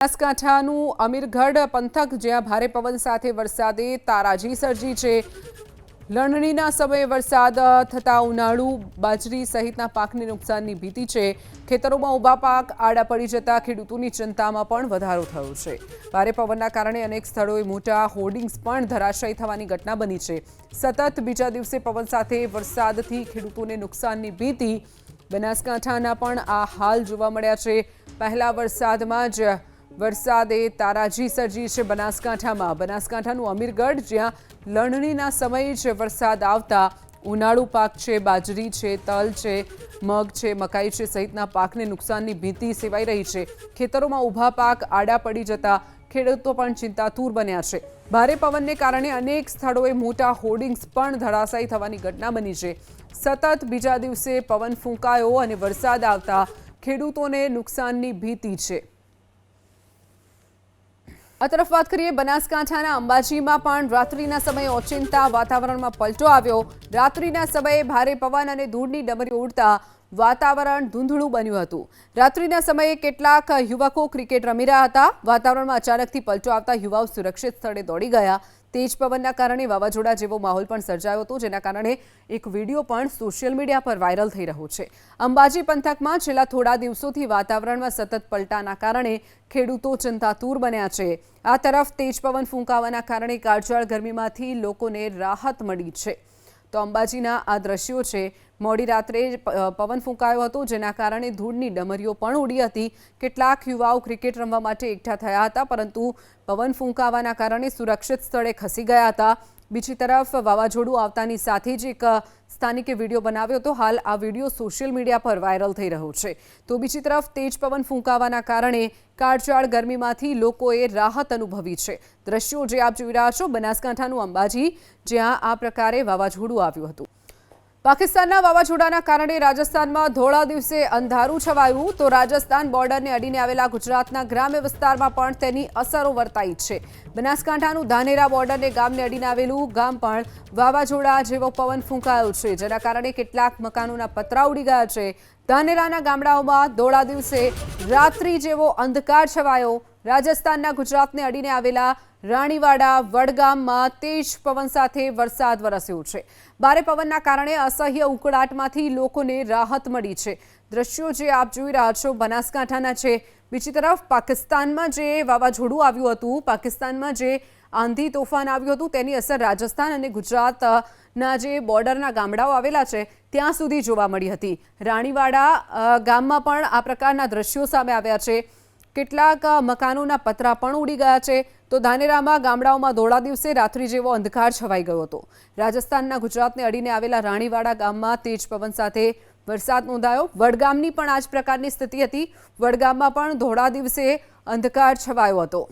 બનાસકાંઠાનું અમીરગઢ પંથક જ્યાં ભારે પવન સાથે વરસાદે તારાજી સર્જી છે। લણણીના સમયે વરસાદ થતા ઉનાળુ બાજરી સહિતના પાકને નુકસાનની ભીતિ છે। ખેતરોમાં ઊભા પાક આડા પડી જતા ખેડૂતોની ચિંતામાં પણ વધારો થયો છે। ભારે પવનના કારણે અનેક સ્થળોએ મોટા હોર્ડિંગ્સ પણ ધરાશાયી થવાની ઘટના બની છે। સતત બીજા દિવસે પવન સાથે વરસાદથી ખેડૂતોને નુકસાનની ભીતિ બનાસકાંઠાના પણ આ હાલ જોવા મળ્યા છે। પહેલા વરસાદમાં જ વરસાદે તારાજી સર્જી છે। બનાસકાંઠાનું અમીરગઢ જ્યાં લણણીના સમયે જ વરસાદ આવતા ઉનાળુ પાક છે, બાજરી છે, તલ છે, મગ છે, મકાઈ છે સહિતના પાકને નુકસાનની ભીતિ સેવાઈ રહી છે। ખેતરોમાં ઊભા પાક આડા પડી જતા ખેડૂતો પણ ચિંતાતુર બન્યા છે। ભારે પવનને કારણે અનેક સ્થળોએ મોટા હોર્ડિંગ્સ પણ ધરાશાયી થવાની ઘટના બની છે। સતત બીજા દિવસે પવન ફૂંકાયો અને વરસાદ આવતા ખેડૂતોને નુકસાનની ભીતિ છે। આ તરફ વાત કરીએ બનાસકાંઠાના અંબાજીમાં પણ રાત્રિના સમયે ઓચિંતા વાતાવરણમાં પલટો આવ્યો। રાત્રિના સમયે ભારે પવન અને ધૂળની ડમરીઓ ઉડતા વાતાવરણ ધૂંધળું બન્યું હતું। રાત્રિના સમયે કેટલાક યુવકો ક્રિકેટ રમી રહ્યા હતા। વાતાવરણમાં અચાનકથી પલટો આવતા યુવાઓ સુરક્ષિત સ્થળે દોડી ગયા। તેજ પવનના કારણે વાવાઝોડા જેવો માહોલ પણ સર્જાયો હતો, જેના કારણે એક વિડીયો પણ સોશિયલ મીડિયા પર વાયરલ થઈ રહ્યો છે। અંબાજી પંથકમાં છેલ્લા થોડા દિવસોથી વાતાવરણમાં સતત પલટાના કારણે ખેડૂતો ચિંતાતુર બન્યા છે। આ તરફ તેજ પવન ફૂંકાવાના કારણે કાળઝાળ ગરમીમાંથી લોકોને રાહત મળી છે। તો અંબાજીના આ દ્રશ્યો છે। મોડી રાત્રે પવન ફૂંકાયો હતો, જેના કારણે ધૂળની ડમરીઓ પણ ઉડી હતી। કેટલાક યુવાઓ ક્રિકેટ રમવા માટે એકઠા થયા હતા, પરંતુ પવન ફૂંકાવાના કારણે સુરક્ષિત સ્થળે ખસી ગયા હતા। બીજી તરફ વાવાઝોડું આવતાની સાથે જ એક સ્થાનિકે વિડીયો બનાવ્યો હતો। હાલ આ વિડીયો સોશિયલ મીડિયા પર વાયરલ થઈ રહ્યો છે। તો બીજી તરફ તેજ પવન ફૂંકાવાના કારણે કાળઝાળ ગરમીમાંથી લોકોએ રાહત અનુભવી છે। દ્રશ્યો જે આપ જોઈ રહ્યા છો બનાસકાંઠાનું અંબાજી, જ્યાં આ પ્રકારે વાવાઝોડું આવ્યું હતું। પાકિસ્તાનના વાવાઝોડાના કારણે રાજસ્થાનમાં ધોળા દિવસે અંધારું છવાયું, તો રાજસ્થાન બોર્ડરને અડીને આવેલા ગુજરાતના ગ્રામ્ય વિસ્તારમાં પણ તેની અસરો વર્તાઈ છે। બનાસકાંઠાનું ધાનેરા બોર્ડરને ગામને અડીને આવેલું ગામ પણ વાવાઝોડા જેવો પવન ફૂંકાયો છે, જેના કારણે કેટલાક મકાનોના પતરા ઉડી ગયા છે। ધાનેરાના ગામડાઓમાં ધોળા દિવસે રાત્રિ જેવો અંધકાર છવાયો। રાજસ્થાનના ગુજરાતને અડીને આવેલા રાણીવાડા વડગામમાં તેજ પવન સાથે વરસાદ વરસ્યો છે। ભારે પવનના કારણે અસહ્ય ઉકળાટમાંથી લોકોને રાહત મળી છે। દ્રશ્યો જે આપ જોઈ રહ્યા છો બનાસકાંઠાના છે। બીજી તરફ પાકિસ્તાનમાં જે વાવાઝોડું આવ્યું હતું, પાકિસ્તાનમાં જે આંધી તોફાન આવ્યું હતું, તેની અસર રાજસ્થાન અને ગુજરાતના જે બોર્ડરના ગામડાઓ આવેલા છે ત્યાં સુધી જોવા મળી હતી। રાણીવાડા ગામમાં પણ આ પ્રકારના દ્રશ્યો સામે આવ્યા છે। કેટલાક મકાનોના પતરા પણ ઉડી ગયા છે। તો ધાનેરામાં ગામડાઓમાં ધોળા દિવસે રાત્રિ જેવો અંધકાર છવાઈ ગયો હતો। રાજસ્થાનના ગુજરાતને અડીને આવેલા રાણીવાડા ગામમાં તેજ પવન સાથે વરસાદ નોંધાયો। વડગામની પણ આ જ પ્રકારની સ્થિતિ હતી। વડગામમાં પણ ધોળા દિવસે અંધકાર છવાયો હતો।